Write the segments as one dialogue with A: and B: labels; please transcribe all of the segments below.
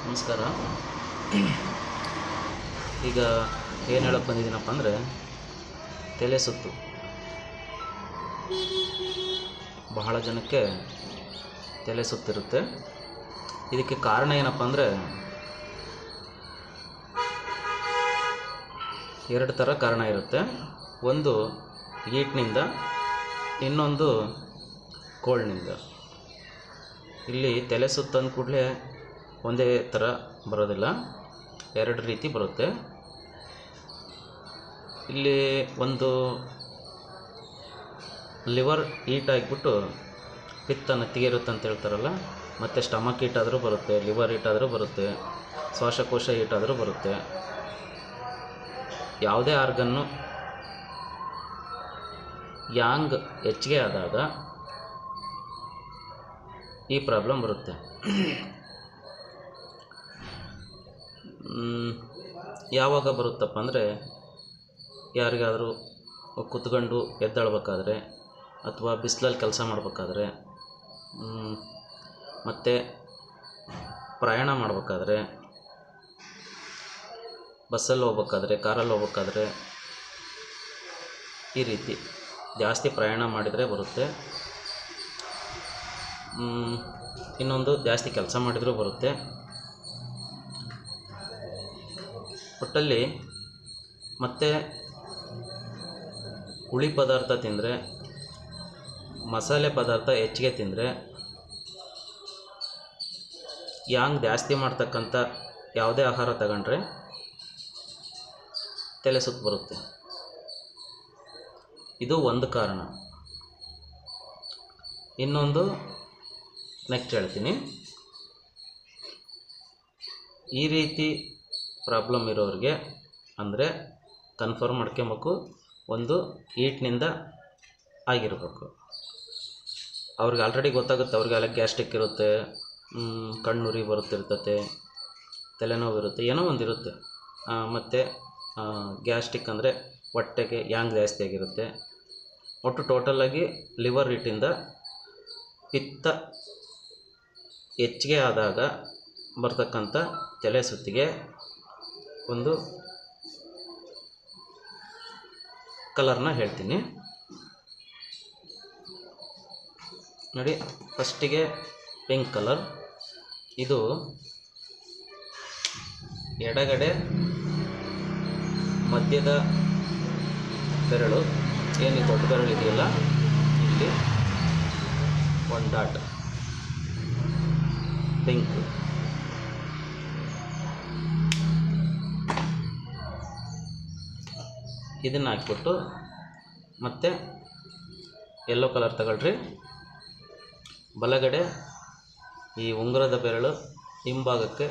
A: ನಮಸ್ಕಾರ. ಈಗ ಏನು ಹೇಳಕ್ಕೆ ಬಂದಿದ್ದೀನಪ್ಪ ಅಂದರೆ, ತಲೆ ಸುತ್ತು ಬಹಳ ಜನಕ್ಕೆ ತಲೆ ಸುತ್ತಿರುತ್ತೆ. ಇದಕ್ಕೆ ಕಾರಣ ಏನಪ್ಪ ಅಂದರೆ, ಎರಡು ಥರ ಕಾರಣ ಇರುತ್ತೆ. ಒಂದು ಹೀಟ್ನಿಂದ, ಇನ್ನೊಂದು ಕೋಲ್ಡ್ನಿಂದ. ಇಲ್ಲಿ ತಲೆ ಸುತ್ತು ಅಂದ ಕೂಡಲೇ ಒಂದೇ ಥರ ಬರೋದಿಲ್ಲ, ಎರಡು ರೀತಿ ಬರುತ್ತೆ. ಇಲ್ಲಿ ಒಂದು ಲಿವರ್ ಹೀಟ್ ಆಗಿಬಿಟ್ಟು ಪಿತ್ತ ನೆತ್ತಿಗೆ ಇರುತ್ತೆ ಅಂತ ಹೇಳ್ತಾರಲ್ಲ, ಮತ್ತು ಸ್ಟಮಕ್ ಹೀಟ್ ಆದರೂ ಬರುತ್ತೆ, ಲಿವರ್ ಹೀಟ್ ಆದರೂ ಬರುತ್ತೆ, ಶ್ವಾಸಕೋಶ ಹೀಟ್ ಆದರೂ ಬರುತ್ತೆ. ಯಾವುದೇ ಆರ್ಗನ್ನು ಯಾಂಗ್ ಹೆಚ್ಚಿಗೆ ಆದಾಗ ಈ ಪ್ರಾಬ್ಲಮ್ ಬರುತ್ತೆ. ಯಾವಾಗ ಬರುತ್ತಪ್ಪ ಅಂದರೆ, ಯಾರಿಗಾದರೂ ಕೂತ್ಕೊಂಡು ಎದ್ದೇಳಬೇಕಾದ್ರೆ, ಅಥವಾ ಬಿಸಿಲಲ್ಲಿ ಕೆಲಸ ಮಾಡಬೇಕಾದ್ರೆ, ಮತ್ತು ಪ್ರಯಾಣ ಮಾಡಬೇಕಾದ್ರೆ, ಬಸ್ಸಲ್ಲಿ ಹೋಗ್ಬೇಕಾದ್ರೆ, ಕಾರಲ್ಲಿ ಹೋಗ್ಬೇಕಾದ್ರೆ, ಈ ರೀತಿ ಜಾಸ್ತಿ ಪ್ರಯಾಣ ಮಾಡಿದರೆ ಬರುತ್ತೆ. ಇನ್ನೊಂದು ಜಾಸ್ತಿ ಕೆಲಸ ಮಾಡಿದರೂ ಬರುತ್ತೆ. ಒಟ್ಟಲ್ಲಿ ಮತ್ತು ಹುಳಿ ಪದಾರ್ಥ ತಿಂದರೆ, ಮಸಾಲೆ ಪದಾರ್ಥ ಹೆಚ್ಚಿಗೆ ತಿಂದರೆ, ಯಾಂಗ್ ಜಾಸ್ತಿ ಮಾಡ್ತಕ್ಕಂಥ ಯಾವುದೇ ಆಹಾರ ತಗೊಂಡ್ರೆ ತಲೆ ಸುತ್ತು ಬರುತ್ತೆ. ಇದು ಒಂದು ಕಾರಣ. ಇನ್ನೊಂದು ನೆಕ್ಸ್ಟ್ ಹೇಳ್ತೀನಿ. ಈ ರೀತಿ ಪ್ರಾಬ್ಲಮ್ ಇರೋರಿಗೆ ಅಂದರೆ ಕನ್ಫರ್ಮ್ ಮಾಡ್ಕೊಬೇಕು, ಒಂದು ಹೀಟ್ನಿಂದ ಆಗಿರಬೇಕು. ಅವ್ರಿಗೆ ಆಲ್ರೆಡಿ ಗೊತ್ತಾಗುತ್ತೆ, ಅವ್ರಿಗೆಲ್ಲ ಗ್ಯಾಸ್ಟ್ರಿಕ್ ಇರುತ್ತೆ, ಕಣ್ಣುರಿ ಬರುತ್ತಿರ್ತತೆ, ತಲೆನೋವು ಇರುತ್ತೆ, ಏನೋ ಒಂದಿರುತ್ತೆ. ಮತ್ತು ಗ್ಯಾಸ್ಟ್ರಿಕ್ ಅಂದರೆ ಹೊಟ್ಟೆಗೆ ಯಾಂಗ್ ಜಾಸ್ತಿ ಆಗಿರುತ್ತೆ. ಒಟ್ಟು ಟೋಟಲಾಗಿ ಲಿವರ್ ಹೀಟಿಂದ ಪಿತ್ತ ಹೆಚ್ಚಿಗೆ ಆದಾಗ ಬರ್ತಕ್ಕಂಥ ತಲೆ ಸುತ್ತಿಗೆ ಒಂದು ಕಲರ್ನ ಹೇಳ್ತೀನಿ ನೋಡಿ. ಫಸ್ಟಿಗೆ ಪಿಂಕ್ ಕಲರ್. ಇದು ಎಡಗಡೆ ಮಧ್ಯದ ಬೆರಳು, ಏನು ದೊಡ್ಡ ಬೆರಳು ಇದೆಯಲ್ಲ, ಇಲ್ಲಿ ಒಂದು ಡಾಟ್ ಪಿಂಕ್. ಇದನ್ನು ಹಾಕ್ಬಿಟ್ಟು ಮತ್ತೆ ಯೆಲ್ಲೋ ಕಲರ್ ತಗೊಳ್ರಿ. ಬಲಗಡೆ ಈ ಉಂಗುರದ ಬೆರಳು ಹಿಂಭಾಗಕ್ಕೆ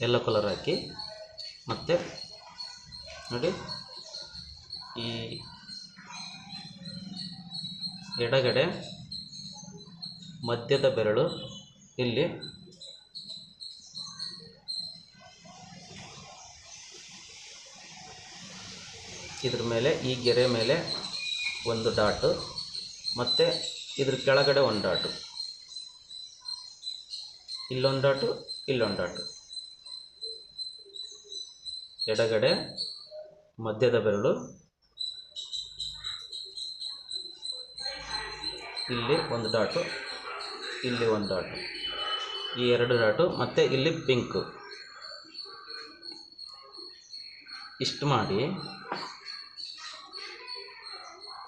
A: ಯೆಲ್ಲೋ ಕಲರ್ ಹಾಕಿ, ಮತ್ತು ನೋಡಿ ಈ ಎಡಗಡೆ ಮಧ್ಯದ ಬೆರಳು ಇಲ್ಲಿ ಇದ್ರ ಮೇಲೆ, ಈ ಗೆರೆ ಮೇಲೆ ಒಂದು ಡಾಟು, ಮತ್ತು ಇದ್ರ ಕೆಳಗಡೆ ಒಂದು ಡಾಟು, ಇಲ್ಲೊಂದು ಡಾಟು, ಇಲ್ಲೊಂದು ಡಾಟು. ಎಡಗಡೆ ಮಧ್ಯದ ಬೆರಳು, ಇಲ್ಲಿ ಒಂದು ಡಾಟು, ಇಲ್ಲಿ ಒಂದು ಡಾಟು, ಈ ಎರಡು ಡಾಟು, ಮತ್ತು ಇಲ್ಲಿ ಪಿಂಕು. ಇಷ್ಟು ಮಾಡಿ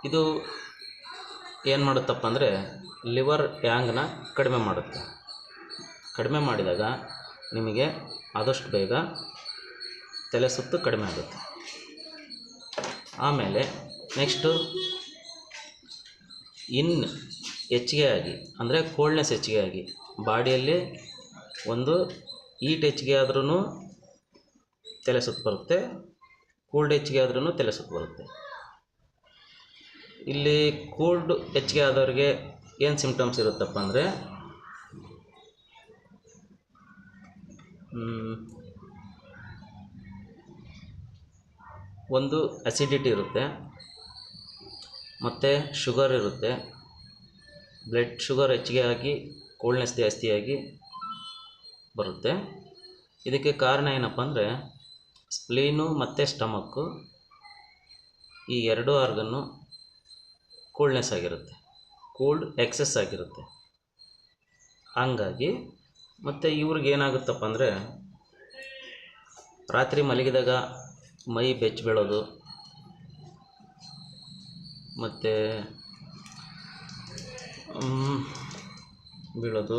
A: ಇದು ಏನು ಮಾಡುತ್ತಪ್ಪ ಅಂದರೆ, ಲಿವರ್ ಯಾಂಗ್ನ ಕಡಿಮೆ ಮಾಡುತ್ತೆ. ಕಡಿಮೆ ಮಾಡಿದಾಗ ನಿಮಗೆ ಆದಷ್ಟು ಬೇಗ ತಲೆ ಸುತ್ತು ಕಡಿಮೆ ಆಗುತ್ತೆ. ಆಮೇಲೆ ನೆಕ್ಸ್ಟು ಹೆಚ್ಚಿಗೆ ಆಗಿ, ಅಂದರೆ ಕೋಲ್ಡ್ನೆಸ್ ಹೆಚ್ಚಿಗೆ ಆಗಿ, ಬಾಡಿಯಲ್ಲಿ ಒಂದು ಹೀಟ್ ಹೆಚ್ಚಿಗೆ ಆದ್ರೂ ತಲೆ ಸುತ್ತು ಬರುತ್ತೆ, ಕೋಲ್ಡ್ ಹೆಚ್ಚಿಗೆ ಆದ್ರೂ ತಲೆ ಸುತ್ತು ಬರುತ್ತೆ. ಇಲ್ಲಿ ಕೋಲ್ಡ್ ಹೆಚ್ಚಿಗೆ ಆದವ್ರಿಗೆ ಏನು ಸಿಂಪ್ಟಮ್ಸ್ ಇರುತ್ತಪ್ಪ ಅಂದರೆ, ಒಂದು ಅಸಿಡಿಟಿ ಇರುತ್ತೆ, ಮತ್ತು ಶುಗರ್ ಇರುತ್ತೆ. ಬ್ಲಡ್ ಶುಗರ್ ಹೆಚ್ಚಿಗೆ ಆಗಿ ಕೋಲ್ಡ್ನೆಸ್ ಜಾಸ್ತಿಯಾಗಿ ಬರುತ್ತೆ. ಇದಕ್ಕೆ ಕಾರಣ ಏನಪ್ಪ ಅಂದರೆ ಸ್ಪ್ಲೀನು ಮತ್ತು ಸ್ಟಮಕ್ಕು ಈ ಎರಡೂ ಆರ್ಗನ್ನು ಕೂಲ್ನೆಸ್ ಆಗಿರುತ್ತೆ, ಕೂಲ್ಡ್ ಎಕ್ಸೆಸ್ ಆಗಿರುತ್ತೆ. ಹಂಗಾಗಿ ಮತ್ತು ಇವ್ರಿಗೆ ಏನಾಗುತ್ತಪ್ಪ ಅಂದರೆ ರಾತ್ರಿ ಮಲಗಿದಾಗ ಮೈ ಬೆಚ್ಚ ಬೀಳೋದು ಮತ್ತು ಬೀಳೋದು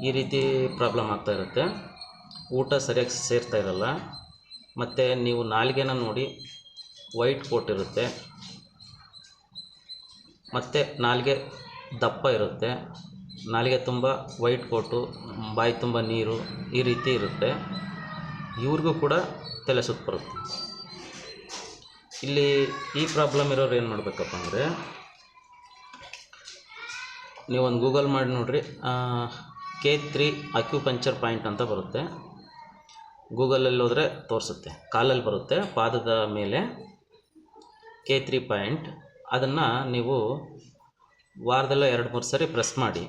A: ಈ ರೀತಿ ಪ್ರಾಬ್ಲಮ್ ಆಗ್ತಾ ಇರುತ್ತೆ. ಊಟ ಸರಿಯಾಗಿ ಸೇರ್ತಾ ಇರಲ್ಲ. ಮತ್ತು ನೀವು ನಾಲಿಗೆನ ನೋಡಿ ವೈಟ್ ಕೋಟ್ ಇರುತ್ತೆ, ಮತ್ತು ನಾಲಿಗೆ ದಪ್ಪ ಇರುತ್ತೆ, ನಾಲಿಗೆ ತುಂಬ ವೈಟ್ ಕೋಟು, ಬಾಯಿ ತುಂಬ ನೀರು ಈ ರೀತಿ ಇರುತ್ತೆ. ಇವ್ರಿಗೂ ಕೂಡ ತಲೆ ಸುತ್ತು ಬರುತ್ತೆ. ಇಲ್ಲಿ ಈ ಪ್ರಾಬ್ಲಮ್ ಇರೋರು ಏನು ಮಾಡಬೇಕಪ್ಪ ಅಂದರೆ ನೀವೊಂದು ಗೂಗಲ್ ಮಾಡಿ ನೋಡಿರಿ, K3 ಅಕ್ಯುಪಂಕ್ಚರ್ ಪಾಯಿಂಟ್ ಅಂತ ಬರುತ್ತೆ. ಗೂಗಲಲ್ಲಿ ಹೋದರೆ ತೋರಿಸುತ್ತೆ, ಕಾಲಲ್ಲಿ ಬರುತ್ತೆ, ಪಾದದ ಮೇಲೆ K3 ಪಾಯಿಂಟ್. ಅದನ್ನು ನೀವು ವಾರದಲ್ಲೇ 2-3 ಸರಿ ಪ್ರೆಸ್ ಮಾಡಿ,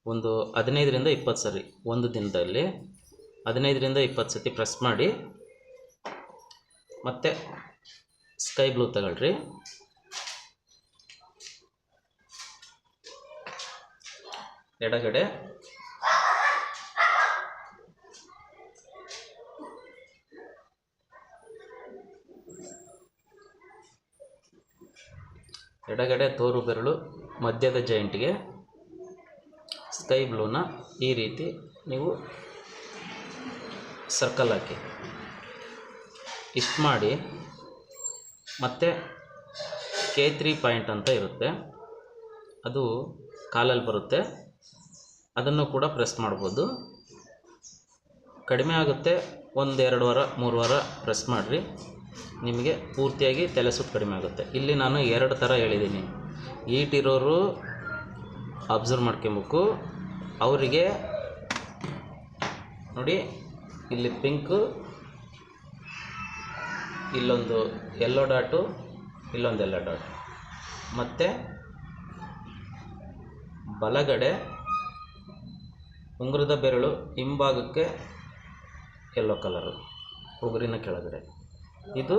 A: ಒಂದು 15-20 ಸರಿ, ಒಂದು ದಿನದಲ್ಲಿ 15-20 ಸತಿ ಪ್ರೆಸ್ ಮಾಡಿ. ಮತ್ತು ಸ್ಕೈ ಬ್ಲೂ ತಗೊಳ್ರಿ, ಎಡಗಡೆ ತೋರು ಬೆರಳು ಮಧ್ಯದ ಜಾಯಿಂಟ್ಗೆ ಸ್ಕೈ ಬ್ಲೂನ ಈ ರೀತಿ ನೀವು ಸರ್ಕಲ್ ಹಾಕಿ ಇಷ್ಟು ಮಾಡಿ. ಮತ್ತು K3 ಪಾಯಿಂಟ್ ಅಂತ ಇರುತ್ತೆ, ಅದು ಕಾಲಲ್ಲಿ ಬರುತ್ತೆ, ಅದನ್ನು ಕೂಡ ಪ್ರೆಸ್ ಮಾಡ್ಬೋದು. ಕಡಿಮೆ ಆಗುತ್ತೆ, 1-2 ವಾರ 3 ವಾರ ಪ್ರೆಸ್ ಮಾಡಿರಿ, ನಿಮಗೆ ಪೂರ್ತಿಯಾಗಿ ತಲೆ ಸುತ್ತು ಕಡಿಮೆ ಆಗುತ್ತೆ. ಇಲ್ಲಿ ನಾನು 2 ಥರ ಹೇಳಿದ್ದೀನಿ. ಈಟಿರೋರು ಅಬ್ಸರ್ವ್ ಮಾಡ್ಕೊಬೇಕು. ಅವರಿಗೆ ನೋಡಿ, ಇಲ್ಲಿ ಪಿಂಕು, ಇಲ್ಲೊಂದು ಯೆಲ್ಲೋ ಡಾಟು, ಇಲ್ಲೊಂದು ಯೆಲ್ಲೋ ಡಾಟ್, ಮತ್ತು ಬಲಗಡೆ ಉಂಗುರದ ಬೆರಳು ಹಿಂಭಾಗಕ್ಕೆ ಯೆಲ್ಲೋ ಕಲರು, ಉಗುರಿನ ಕೆಳಗಡೆ. ಇದು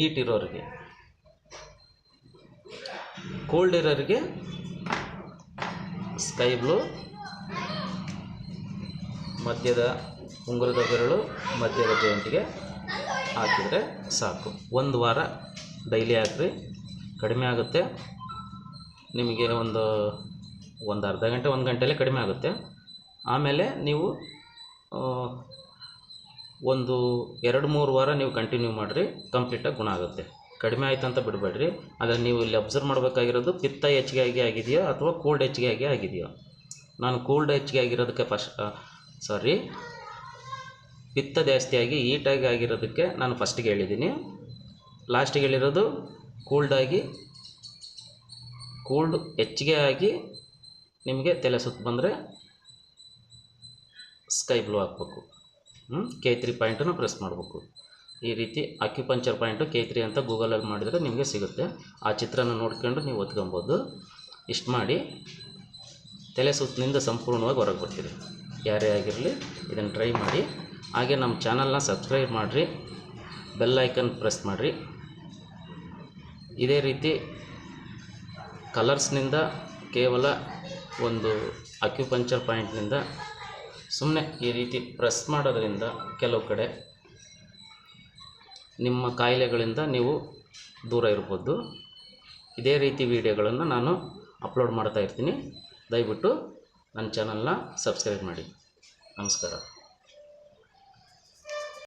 A: ಈಟಿರೋರಿಗೆ. ಕೋಲ್ಡ್ ಇರೋರಿಗೆ ಸ್ಕೈ ಬ್ಲೂ, ಮಧ್ಯದ ಉಂಗುರದ ಬೆರಳು ಮಧ್ಯದ ಜಾಯಿಂಟ್ಗೆ ಹಾಕಿದರೆ ಸಾಕು. 1 ವಾರ ಡೈಲಿ ಹಾಕ್ರಿ, ಕಡಿಮೆ ಆಗುತ್ತೆ. ನಿಮಗೆ ಒಂದು ಅರ್ಧ ಗಂಟೆ 1 ಗಂಟೆಯಲ್ಲೇ ಕಡಿಮೆ ಆಗುತ್ತೆ. ಆಮೇಲೆ ನೀವು ಒಂದು 2-3 ವಾರ ನೀವು ಕಂಟಿನ್ಯೂ ಮಾಡಿರಿ, ಕಂಪ್ಲೀಟಾಗಿ ಗುಣ ಆಗುತ್ತೆ. ಕಡಿಮೆ ಆಯ್ತು ಅಂತ ಬಿಡಬೇಡ್ರಿ. ಆದರೆ ನೀವು ಇಲ್ಲಿ ಅಬ್ಸರ್ವ್ ಮಾಡಬೇಕಾಗಿರೋದು ಪಿತ್ತ ಹೆಚ್ಚಿಗೆ ಆಗಿದೆಯೋ ಅಥವಾ ಕೋಲ್ಡ್ ಹೆಚ್ಚಿಗೆ ಆಗಿದೆಯೋ. ನಾನು ಕೋಲ್ಡ್ ಹೆಚ್ಚಿಗೆ ಆಗಿರೋದಕ್ಕೆ ಪಿತ್ತ ಜಾಸ್ತಿಯಾಗಿ ಹೀಟಾಗಿ ಆಗಿರೋದಕ್ಕೆ ನಾನು ಫಸ್ಟಿಗೆ ಹೇಳಿದ್ದೀನಿ. ಲಾಸ್ಟಿಗೆ ಹೇಳಿರೋದು ಕೋಲ್ಡ್ ಹೆಚ್ಚಿಗೆ ಆಗಿ ನಿಮಗೆ ತಲೆ ಸುತ್ತು ಬಂದರೆ ಸ್ಕೈ ಬ್ಲೂ ಹಾಕ್ಬೇಕು. K3 ಪಾಯಿಂಟನ್ನು ಪ್ರೆಸ್ ಮಾಡಬೇಕು. ಈ ರೀತಿ ಅಕ್ಯುಪಂಕ್ಚರ್ ಪಾಯಿಂಟು K3 ಅಂತ ಗೂಗಲಲ್ಲಿ ಮಾಡಿದರೆ ನಿಮಗೆ ಸಿಗುತ್ತೆ. ಆ ಚಿತ್ರನ ನೋಡ್ಕೊಂಡು ನೀವು ಓದ್ಕೊಬೋದು. ಇಷ್ಟು ಮಾಡಿ ತಲೆ ಸುತ್ತಿನಿಂದ ಸಂಪೂರ್ಣವಾಗಿ ಹೊರಗೆ ಬರ್ತೀರಿ. ಯಾರೇ ಆಗಿರಲಿ ಇದನ್ನು ಟ್ರೈ ಮಾಡಿ. ಹಾಗೆ ನಮ್ಮ ಚಾನಲ್ನ ಸಬ್ಸ್ಕ್ರೈಬ್ ಮಾಡಿರಿ, ಬೆಲ್ ಐಕನ್ ಪ್ರೆಸ್ ಮಾಡಿರಿ. ಇದೇ ರೀತಿ ಕಲರ್ಸ್ನಿಂದ ಕೇವಲ ಒಂದು ಅಕ್ಯುಪಂಕ್ಚರ್ ಪಾಯಿಂಟ್ನಿಂದ ಸುಮ್ಮನೆ ಈ ರೀತಿ ಪ್ರೆಸ್ ಮಾಡೋದ್ರಿಂದ ಕೆಲವು ಕಡೆ ನಿಮ್ಮ ಕಾಯಿಲೆಗಳಿಂದ ನೀವು ದೂರ ಇರ್ಬೋದು. ಇದೇ ರೀತಿ ವಿಡಿಯೋಗಳನ್ನು ನಾನು ಅಪ್ಲೋಡ್ ಮಾಡ್ತಾ ಇರ್ತೀನಿ. ದಯವಿಟ್ಟು ನನ್ನ ಚಾನಲ್ನ ಸಬ್ಸ್ಕ್ರೈಬ್ ಮಾಡಿ. ನಮಸ್ಕಾರ.